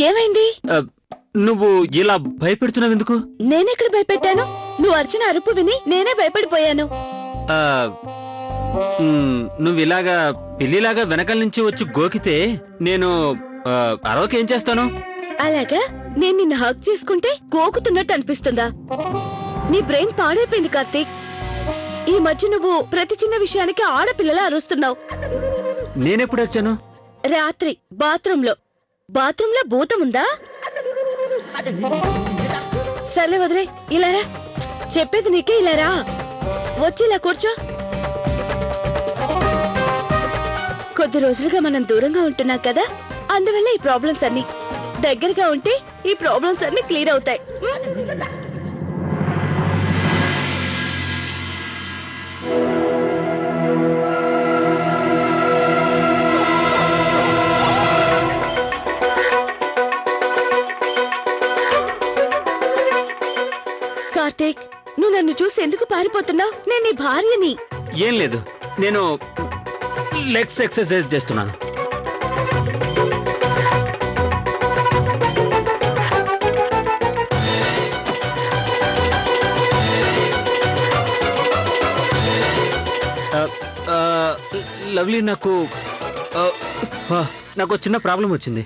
ఏమైంది? నువ్వు ఇలా భయపెడుతున్నావెందుకు? నేనెక్కడ భయపెట్టాను? నువ్వు అర్చన అరుపు విని నేనే భయపడిపోయాను. నువ్విలాగా పిల్లిలాగా వెనకాల నుంచి వచ్చి గోకితే నేను అరవకేం చేస్తాను? అలాగా? నేను నిన్ను హక్ చేసుకుంటే గోకుతున్నట్టు అనిపిస్తుందా? నీ బ్రెయిన్ పాడైపోయింది కార్తీక్. ఈ మధ్య నువ్వు ప్రతి చిన్న విషయానికి ఆడపిల్లలా అరుస్తున్నావు. నేనెప్పుడు వచ్చాను? రాత్రి బాత్రూంలో భూతం ఉందా? సర్లే వదిలే, ఇలారా. చెప్పేది నీకే, ఇలారా. వచ్చి ఇలా కూర్చో. కొద్ది రోజులుగా మనం దూరంగా ఉంటున్నాం కదా, అందువల్ల ఈ ప్రాబ్లమ్స్ అన్ని. దగ్గరగా ఉంటే ఈ ప్రాబ్లమ్స్ అన్ని క్లియర్ అవుతాయి. కార్తీక్, నువ్వు నన్ను చూసి ఎందుకు పారిపోతున్నావు? నేను నీ భార్యని. ఏం లేదు, నేను లెగ్స్ ఎక్సర్సైజ్ చేస్తున్నాను. లవ్లీ, నాకు చిన్న ప్రాబ్లం వచ్చింది.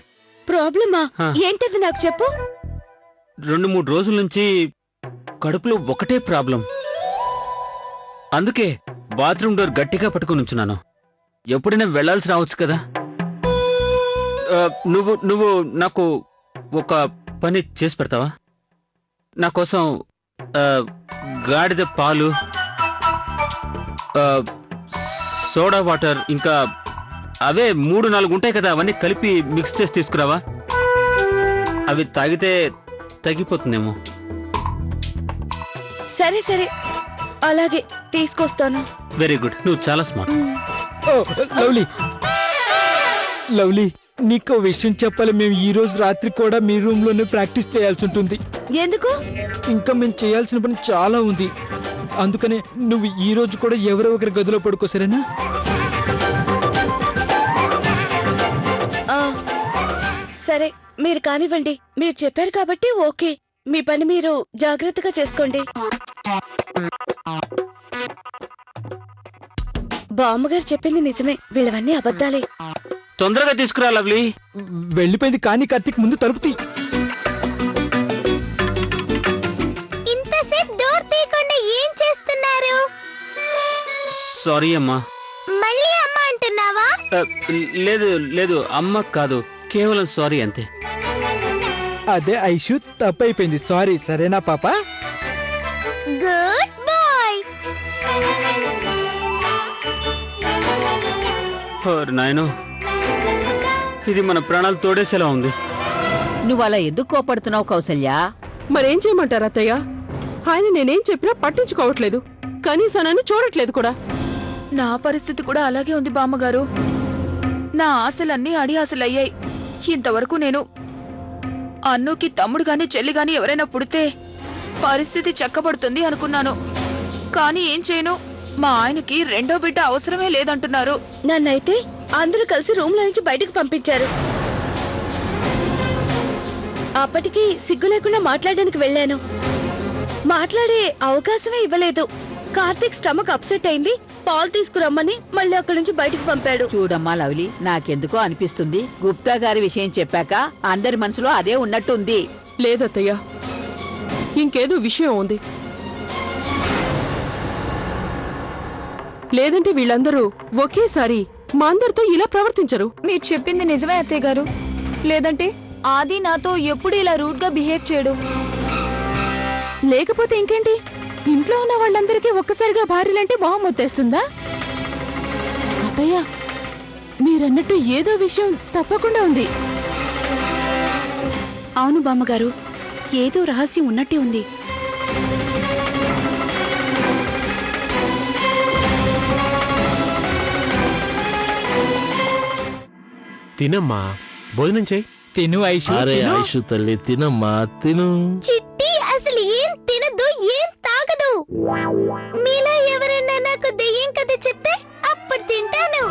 ప్రాబ్లమా? ఏంటది నాకు చెప్పు. 2-3 రోజుల నుంచి కడుపులో ఒకటే ప్రాబ్లం. అందుకే బాత్రూమ్ డోర్ గట్టిగా పట్టుకుని ఉంచున్నాను. ఎప్పుడైనా వెళ్లాల్సి రావచ్చు కదా. నువ్వు నాకు ఒక పని చేసి పెడతావా? నా కోసం గాడిద పాలు, సోడా వాటర్, ఇంకా అవే 3-4 ఉంటాయి కదా, అవన్నీ కలిపి మిక్స్ చేసి తీసుకురావా? అవి తాగితే తగ్గిపోతుందేమో. సరే సరే, అలాగే తీసుకొస్తాను. వెరీ గుడ్, నువ్వు చాలా స్మార్ట్. లవ్లీ, నీకు విషయం చెప్పాలి. మేము ఈ రోజు రాత్రి కూడా మీ రూమ్ లోనే ప్రాక్టీస్ చేయాల్సి ఉంటుంది. ఎందుకు? ఇంకా మేము చేయాల్సిన పని చాలా ఉంది. అందుకనే నువ్వు ఈ రోజు కూడా ఎవరో ఒకరి గదిలో పడుకో, సరేనా? సరే, మీరు కానివ్వండి. మీరు చెప్పారు కాబట్టి ఓకే. మీ పని మీరు జాగ్రత్తగా చేసుకోండి. బామ్మగారు చెప్పింది నిజమే, వీళ్ళవన్నీ అబద్ధాలే. తొందరగా తీసుకురా లవ్లీ. వెళ్ళిపోయింది కానీ కార్తీక్, ముందు తలుపు తీ. ఇంతసేపు డోర్ తీయకుండా ఏం చేస్తున్నారు? సారీ అమ్మా. మళ్ళీ అమ్మ అంటున్నావా? లేదు లేదు, అమ్మ కాదు, కేవలం సారీ అంతే. అదే ఐషు, తప్పైపోయింది, సారీ. సరేనా పాప? Good boy. నాయనో, ఇది మన ప్రాణాలు తోడేసేలా ఉంది. నువ్వు అలా ఎందుకు కోపడుతున్నావు కౌసల్య? మరేం చేయమంటారు అత్తయ్య? ఆయన నేనేం చెప్పినా పట్టించుకోవట్లేదు, కనీసం నన్ను చూడట్లేదు కూడా. నా పరిస్థితి కూడా అలాగే ఉంది బామ్మగారు. నా ఆశలన్నీ అడి ఆశలయ్యాయి. ఇంతవరకు నేను అన్నుకి తమ్ముడు గాని చెల్లి గాని ఎవరైనా పుడితే పరిస్థితి చక్కబడుతుంది అనుకున్నాను. కానీ ఏం చేయను, మా ఆయనకి రెండో బిడ్డ అవసరమే లేదంటున్నారు. నన్నైతే అందరూ కలిసి రూమ్ లో నుంచి బయటకు పంపించారు. అప్పటికి సిగ్గు లేకుండా మాట్లాడడానికి వెళ్ళాను. మాట్లాడే అవకాశమే ఇవ్వలేదు. కార్తీక్ స్టమక్ అప్సెట్ అయింది, పాలు తీసుకురమ్మని మళ్ళీ అక్కడి నుంచి బయటకు పంపాడు. చూడమ్మా లవ్లీ, నాకెందుకో అనిపిస్తుంది గుప్తా గారి విషయం చెప్పాక అందరి మనసులో అదే ఉన్నట్టుంది. లేదత్తయ్య, ఇంకేదో విషయం ఉంది. లేదంటే వీళ్ళందరూ ఒకేసారి మా అందరితో ఇలా ప్రవర్తించరు. మీరు చెప్పింది నిజమే అత్తయ్య గారు. లేదంటే ఆది నాతో ఎప్పుడు ఇలా రూడ్ గా బిహేవ్ చేయడు. లేకపోతే ఇంకేంటి, ఇంట్లో ఉన్న వాళ్ళందరికీ ఒక్కసారిగా భార్యలంటే మొహం వచ్చేస్తుందా? అత్తయ్య, మీరన్నట్టు ఏదో విషయం తప్పకుండా ఉంది. అవును బామ్మగారు, ఏదో రహస్యం ఉన్నట్టే ఉంది. తినమ్మా, భోజనం చేయి. తిను ఐషు. అరే ఐషు తల్లి, తినమ్మా, తిను. చిట్టి అసలు ఏం తినదు, ఏం తాగదు. మీలో ఎవరైనా నాకు దెయ్యం కథ చెప్తే అప్పుడు తింటాను.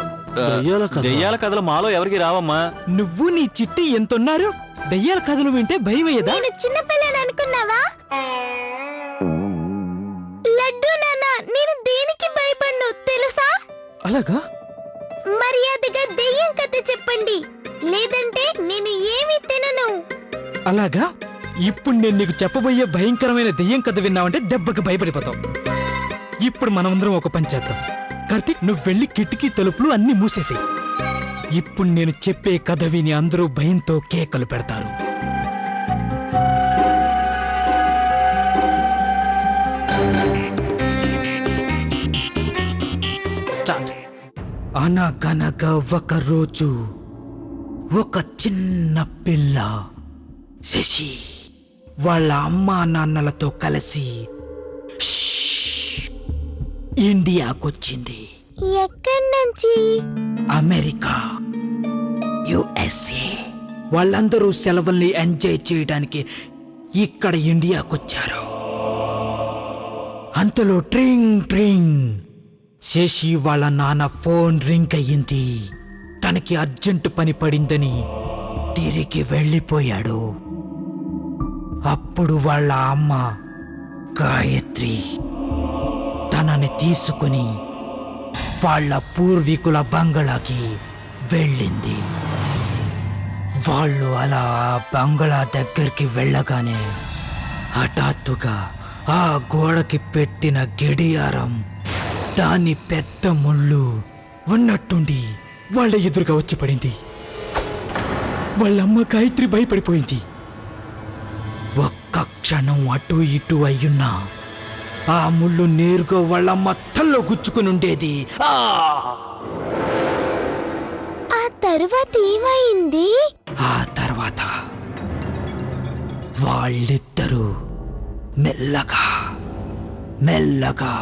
దెయ్యాల కథలు మాలో ఎవరికి రావమ్మా. నువ్వు నీ చిట్టి ఎంతున్నారు? దయ్యాల కథలు వింటే భయం అయ్యేదా? నేను చిన్నపిల్లని అనుకున్నావా? లడ్డు నాన్న, నేను దేనికి భయపడను తెలుసా? అలాగా? మర్యాదగా దెయ్యం కథ చెప్పండి, లేదంటే నేను ఏమీ తినను. అలాగా? ఇప్పుడు నేను నీకు చెప్పబోయే భయంకరమైన దెయ్యం కథ విన్నావంటే దెబ్బకి భయపడిపోతావు. ఇప్పుడు మనమందరం ఒక పని చేద్దాం. కార్తీక్, నువ్వు వెళ్ళి కిటికీ తలుపులు అన్ని మూసేసేయ్. ఇప్పుడు నేను చెప్పే కథ విని అందరూ భయంతో కేకలు పెడతారు. స్టార్ట్. అనగనగా ఒక రోజు ఒక చిన్న పిల్ల శశి వాళ్ళ అమ్మా నాన్నలతో కలిసి ఇండియాకొచ్చింది. ఎక్కడి నుంచి? America, USA. వాళ్ళందరూ సెలవుల్ని ఎంజాయ్ చేయడానికి ఇక్కడ ఇండియాకొచ్చారు. అంతలో ట్రింగ్ ట్రింగ్ శశి వాళ్ళ నాన్న ఫోన్ రింగ్ అయ్యింది. తనకి అర్జెంటు పని పడిందని తిరిగి వెళ్ళిపోయాడు. అప్పుడు వాళ్ళ అమ్మ గాయత్రి తనని తీసుకుని వాళ్ళ పూర్వీకుల బంగళాకి వెళ్ళింది. వాళ్ళు అలా బంగళా దగ్గరికి వెళ్ళగానే హఠాత్తుగా ఆ గోడకి పెట్టిన గడియారం దాని పెద్ద ముళ్ళు ఉన్నట్టుండి వాళ్ళ ఎదురుగా వచ్చి పడింది. వాళ్ళమ్మ గాయత్రి భయపడిపోయింది. ఒక్క క్షణం అటు ఇటు అయ్యున్నా ఆ ముళ్ళు నేరుగా వాళ్ళమ్మ తల్లో గుచ్చుకుని ఉండేది. ఆ తర్వాత ఏమైంది? ఆ తర్వాత వాళ్ళిద్దరూ మెల్లగా మెల్లగా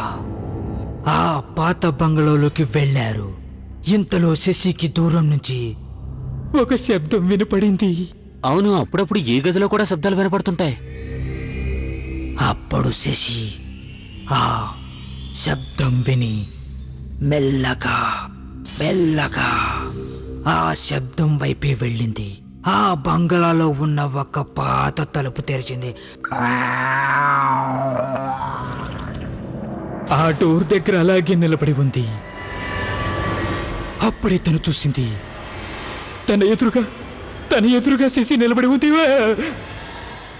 ఆ పాత బంగ్లాలోకి వెళ్ళారు. ఇంతలో శశికి దూరం నుంచి ఒక శబ్దం వినపడింది. అవును, అప్పుడప్పుడు ఈ గదిలో కూడా శబ్దాలు వినపడుతుంటాయి. అప్పుడు శశి ఆ శబ్దం విని మెల్లగా మెల్లగా ఆ శబ్దం వైపే వెళ్ళింది. ఆ బంగ్లాలో ఉన్న ఒక పాత తలుపు తెరిచింది. ఆ డోర్ దగ్గర అలాగే నిలబడి ఉంది. అప్పుడే తను చూసింది, తన ఎదురుగా శశి నిలబడి ఉంది.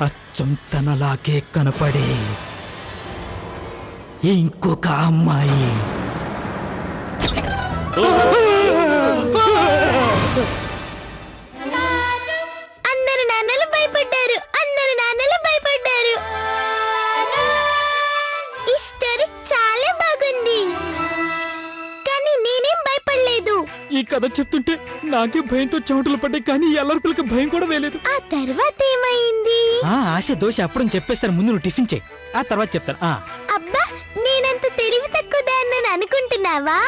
అచ్చం తనలాగే కనపడే ఇంకొక అమ్మాయి. అందరు నాన్నలు భయపడ్డారు. ఈ స్టోరీ చాలా బాగుంది, కానీ నేనేం భయపడలేదు. ఈ కథ చెప్తుంటే నాకే భయంతో చెమటలు పడ్డాయి, కానీ ఎల్లరిపిల్లకి భయం కూడా వేయలేదు. ఆ తర్వాత ఏమైంది? ఆశ దోశ అప్పుడు చెప్పేస్తారు. ముందు నువ్వు టిఫిన్ చేయి, ఆ తర్వాత చెప్తాను. అబ్బా, నేనంత తెలివి తక్కువ దాన్ని అనుకుంటున్నావా?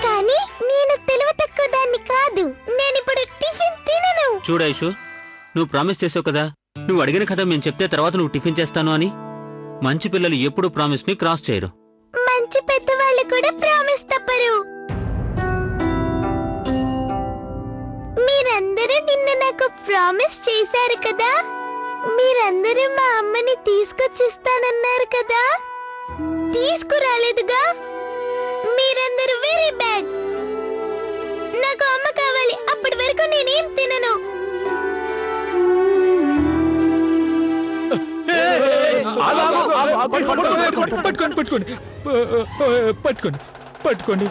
కానీ నేను తెలివి తక్కువ దాన్ని కాదు. నేనిప్పుడు టిఫిన్ తినను. చూడైషు, నువ్వు ప్రామిస్ చేసావు కదా, నువ్వు అడిగిన కథ మేము చెప్తే తర్వాత నువ్వు టిఫిన్ చేస్తాను అని. మంచి పిల్లలు ఎప్పుడు ప్రామిస్ ని క్రాస్ చేయరు. మంచి పెద్దవాళ్ళు కూడా ప్రామిస్ తప్పరు. మీరందరూ నిన్న నాకు ప్రామిస్ చేశారు కదా. మీరందరూ మా అమ్మని తీసుకొచ్చిస్తానన్నారు కదా. తీసుకురాలేదుగా. మీరందరూ వెరీ బ్యాడ్. నాకు అమ్మ కావాలి. అప్పటి వరకు నేనేం తినను. పట్టుకోండి.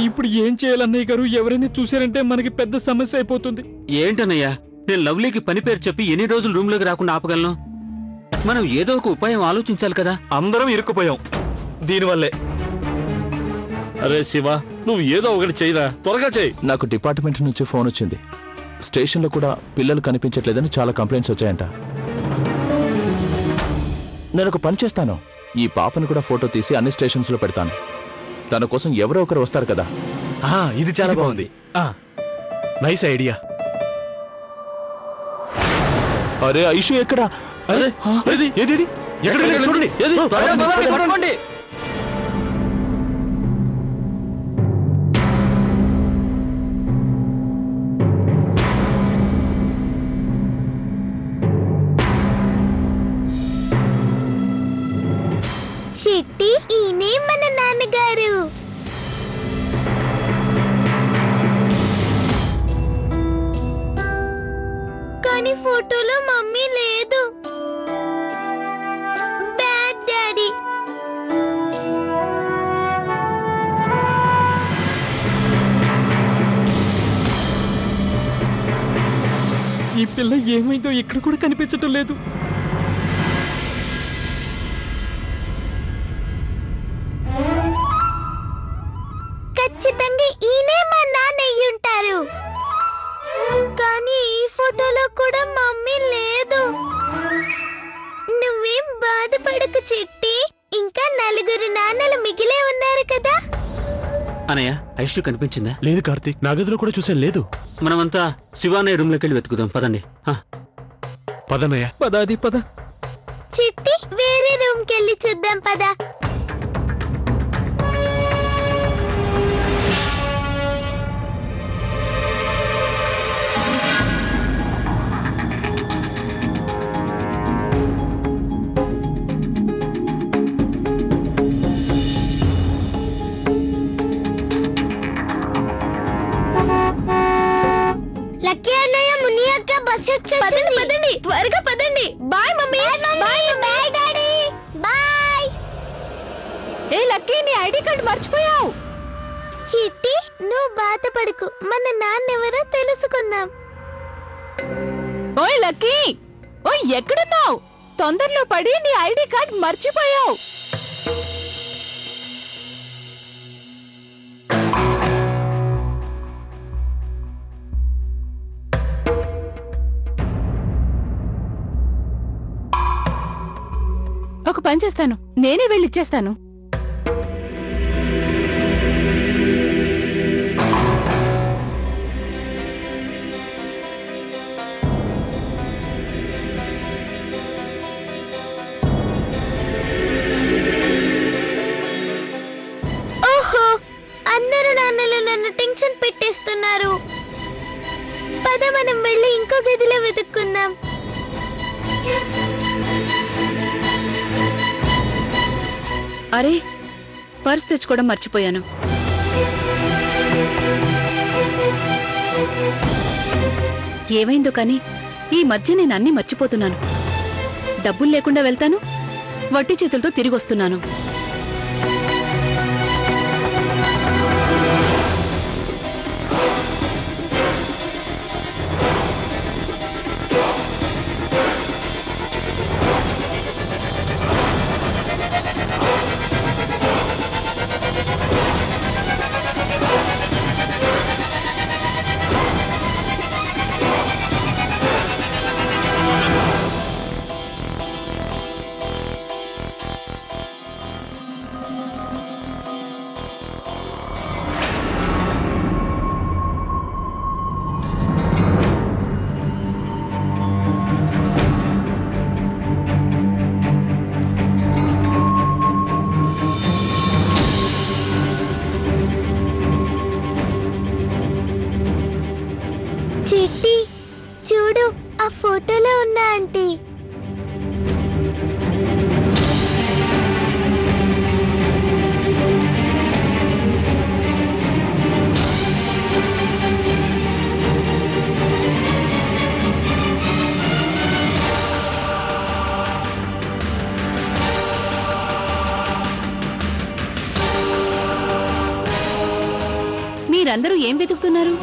ఇప్పుడు ఏం చేయాలన్నయ్య గారు? ఎవరైనా చూశారంటే మనకి పెద్ద సమస్య అయిపోతుంది. ఏంటన్నయ్యా, నేను లవ్లీకి పని పేరు చెప్పి ఎన్ని రోజులు రూమ్ లోకి రాకుండా ఆపగలను? మనం ఏదో ఒక ఉపాయం ఆలోచించాలి కదా. అందరం ఇరుక్కుపోయాం దీనివల్లే. అరే శివ, నువ్వు ఏదో ఒకటి చెయ్యరా, త్వరగా చెయ్యి. నాకు డిపార్ట్మెంట్ నుంచి ఫోన్ వచ్చింది. స్టేషన్లో కూడా పిల్లలు కనిపించట్లేదని చాలా కంప్లైంట్స్ వచ్చాయంట. నేను ఒక పని చేస్తాను, ఈ పాపని కూడా ఫోటో తీసి అన్ని స్టేషన్స్ లో పెడతాను. తన కోసం ఎవరో ఒకరు వస్తారు కదా. ఇది చాలా బాగుంది. Nice idea. అరే ఐషు ఎక్కడా? అరే ఏది ఎక్కడ చూడండి. చిట్టి ఈయనే మన నాన్నగారు. కానీ ఫోటోలో మమ్మీ లేదు. Bad daddy. ఈ పిల్ల ఏమైందో ఇక్కడ కూడా కనిపించటం లేదు. ఖచ్చితంగా ఈయనే మా నాన్న అయ్యి ఉంటారు. కానీ ఈ ఫోటోలో కూడా మమ్మీ లేదు. నువ్వేం బాధపడకు చిట్టి, ఇంకా 4 నాన్నలు మిగిలే ఉన్నారు కదా. అనయ్య ఐశ్వర్య కనిపించిందా? లేదు కార్తీక్, నా గదిలో కూడా చూసాను, లేదు. మనమంతా శివానయ్య రూమ్ లోకి వెళ్ళి వెతుకుదాం పదండి. పదనయ్య. పదాది పద. చిట్టి వేరే రూమ్ కెళ్ళి చూద్దాం పదా. లక్కీ అన్నయ్య, ముని అక్క బస్ వచ్చేసింది. పదండి త్వరగా పదండి. Bye mummy. Bye bye daddy. Bye. ఏ లక్కీ, నీ ఐడి కార్డు మర్చిపోయావు. చిట్టి నువ్వు బాధపడకు, మన నాన్నెవరో తెలుసుకుందాం. ఓయ్ లక్కీ, ఓయ్ ఎక్కడున్నావు? తొందరలో పడి నీ ఐడి కార్డ్ మర్చిపోయావు. ఒక పని చేస్తాను, నేనే వెళ్ళిచ్చేస్తాను. ఓహో, అందరూ నాన్నలు నన్ను టెన్షన్ పెట్టేస్తున్నారు. పద మనం వెళ్ళి ఇంకో గదిలో వెతుక్కుందాం. అరే, పర్స్ తెచ్చుకోవడం మర్చిపోయాను. ఏమైందో కానీ ఈ మధ్య నేను అన్నీ మర్చిపోతున్నాను. డబ్బులు లేకుండా వెళ్తాను, వట్టి చేతులతో తిరిగొస్తున్నాను. చిట్టి చూడు, ఆ ఫోటోలో ఉన్న ఆంటీ. మీరందరూ ఏం వెతుకుతున్నారు?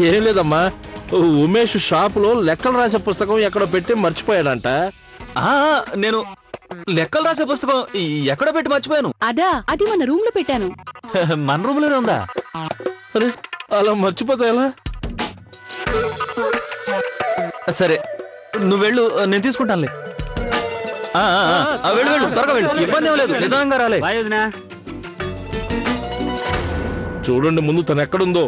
ఏం లేదమ్మా, ఉమేష్ షాపులో లెక్కలు రాసే పుస్తకం ఎక్కడో పెట్టి మర్చిపోయాడంట. నేను లెక్కలు రాసే పుస్తకం ఎక్కడ పెట్టి మర్చిపోయాను. అదా, అది మన రూమ్ లో పెట్టాను. మన రూమ్ లోనే ఉందా? అరే, అలా మర్చిపోతా ఎలా? సరే, నువ్వు వెళ్ళు, నేను తీసుకుంటానులే. వెళ్ళు వెళ్ళు త్వరగా వెళ్ళు, ఇబ్బంది ఏం లేదు, నిదానంగా రాలే. బాయ్ వదినా. చూడండి ముందు తను ఎక్కడుందో.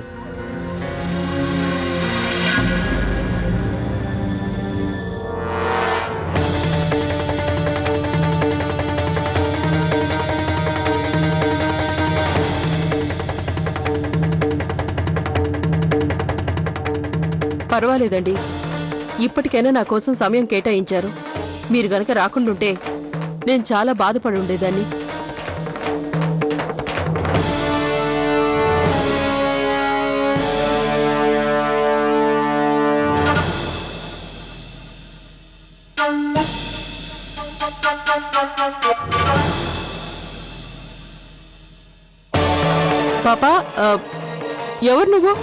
పర్వాలేదండి, ఇప్పటికైనా నా కోసం సమయం కేటాయించారు. మీరు గనక రాకుండుంటే నేను చాలా బాధపడి ఉండేదాన్ని. పాపా, ఎవరు నువ్వు?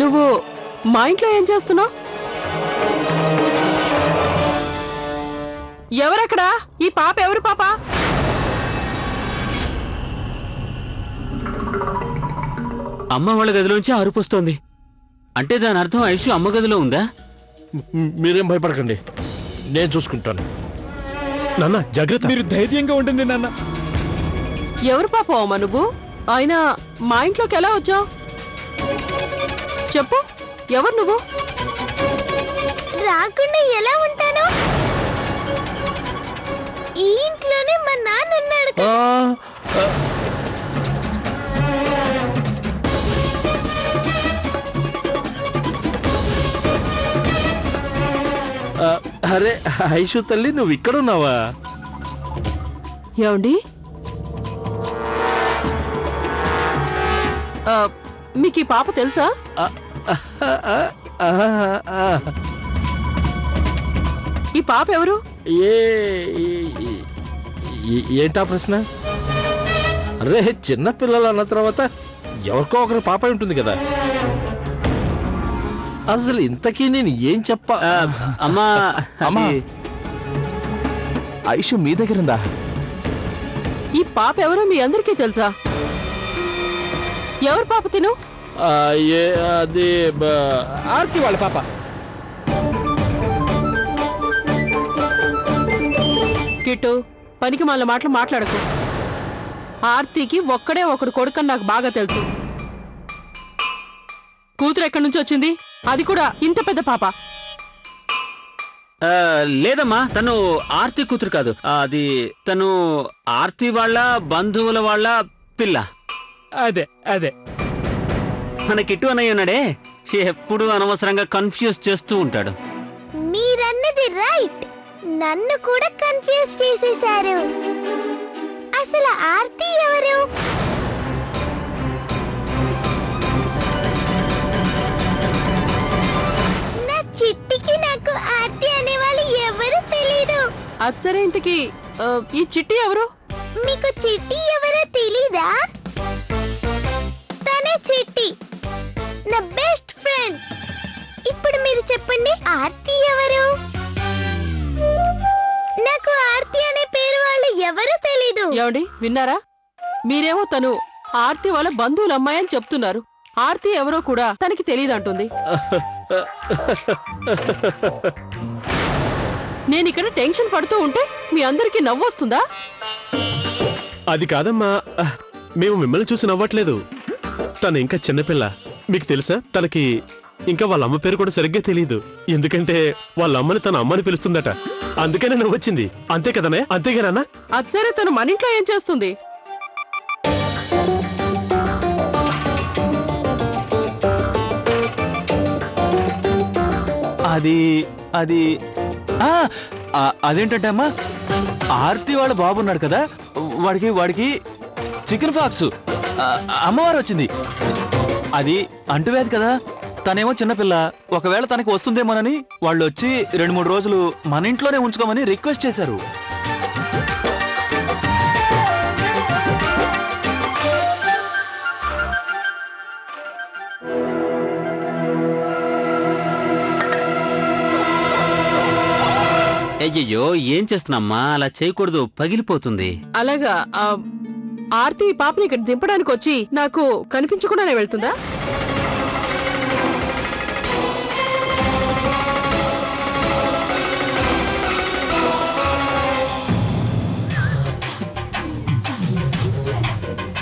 నువ్వు మా ఇంట్లో ఏం చేస్తున్నావు? ఎవరక్కడా? ఈ పాప ఎవరు పాప? అమ్మ వాళ్ళ గదిలోంచి అరుపొస్తోంది. అంటే దాని అర్థం ఐషు అమ్మ గదిలో ఉందా? మీరేం భయపడకండి, నేను చూసుకుంటాను. నాన్న జాగ్రత్త. మీరు ధైర్యంగా ఉండండి నాన్న. ఎవరు పాప అమ్మ నువ్వు? ఆయన మా ఇంట్లోకి ఎలా వచ్చావు? చెప్పు, ఎవరు నువ్వు? రాకుండా ఎలా ఉంటాను? ఈ ఇంట్లోనే మా నాన్న ఉన్నాడు. అరే ఐషు తల్లి, నువ్వు ఇక్కడున్నావా? ఏమండి, మీకు ఈ పాప తెలుసా? ఈ పాప ఎవరు? ఏంటా ప్రశ్న? అరే చిన్న పిల్లలు అన్న తర్వాత ఎవరికో ఒకరి పాప ఉంటుంది కదా. అసలు ఇంతకీ నేను ఏం చెప్పా? అమ్మా అమ్మా, ఐషు మీ దగ్గరుందా? ఈ పాప ఎవరో మీ అందరికీ తెలుసా? ఎవరు పాప తిను? అది ఆర్తి వాళ్ళ పాప. కిట్టు, పనికి మాల మాటలు మాట్లాడకు. ఆర్తికి ఒక్కడే ఒకడు కొడుకని నాకు బాగా తెలుసు. కూతురు ఎక్కడి నుంచి వచ్చింది? అది కూడా ఇంత పెద్ద పాప. లేదమ్మా, తను ఆర్తి కూతురు కాదు. అది తను ఆర్తి వాళ్ళ బంధువుల వాళ్ళ పిల్ల. అదే అదే మన కిట్టు అన్నయ్య ఉన్నాడే, ఎప్పుడు అనవసరంగా కన్ఫ్యూజ్ చేస్తూ ఉంటాడు. మీరన్నది రైట్, నన్ను కూడా కన్ఫ్యూజ్ చేసేశారు. అసలు ఆర్తి ఎవరు? నా చిట్టికి నాకు ఆర్తి అనేవాళ్ళు ఎవరు తెలీదు. అది సరే, ఇంతకీ ఈ చిట్టి ఎవరు? మీకు చిట్టి ఎవరో తెలీదా? తనే చిట్టి, నా బెస్ట్ ఫ్రెండ్. ఇప్పుడు మీరు చెప్పండి, ఆర్తి ఎవరు? నాకు ఆర్తి అనే పేరు వాళ్ళు ఎవరు తెలీదు. ఏమండి, విన్నారా? మీరేమో తను ఆర్తి వాళ్ళ బంధువుల అమ్మాయి అని చెప్తున్నారు. ఆర్తి ఎవరో కూడా తనకి తెలియదంటుంది. నేను ఇక్కడ టెన్షన్ పడుతూ ఉంటే మీ అందరికీ నవ్వొస్తుందా? అది కాదమ్మా, మేము మిమ్మల్ని చూసి నవ్వట్లేదు. తను ఇంకా చిన్నపిల్ల. మీకు తెలుసా, తనకి ఇంకా వాళ్ళ అమ్మ పేరు కూడా సరిగ్గా తెలియదు. ఎందుకంటే వాళ్ళ అమ్మని తన అమ్మని పిలుస్తుందట. అందుకనే నవ్వొచ్చింది. అంతే కదనే? అంతేగానా? అది సరే, తను మన ఇంట్లో ఏం చేస్తుంది? అది అది అదేంటంటే అమ్మా, ఆర్తి వాళ్ళ బాబు ఉన్నాడు కదా, వాడికి చికెన్ ఫాక్స్ అమ్మవారు వచ్చింది. అది అంటువ్యాధి కదా. తనేమో చిన్నపిల్ల. ఒకవేళ తనకి వస్తుందేమోనని వాళ్ళు వచ్చి 2-3 రోజులు మన ఇంట్లోనే ఉంచుకోమని రిక్వెస్ట్ చేశారు. అయ్యయ్యో, ఏం చేస్తున్నామ్మా? అలా చేయకూడదు, పగిలిపోతుంది. అలాగా. ఆర్తి ఈ పాపని ఇక్కడ దింపడానికి వచ్చి నాకు కనిపించకుండానే వెళ్తుందా?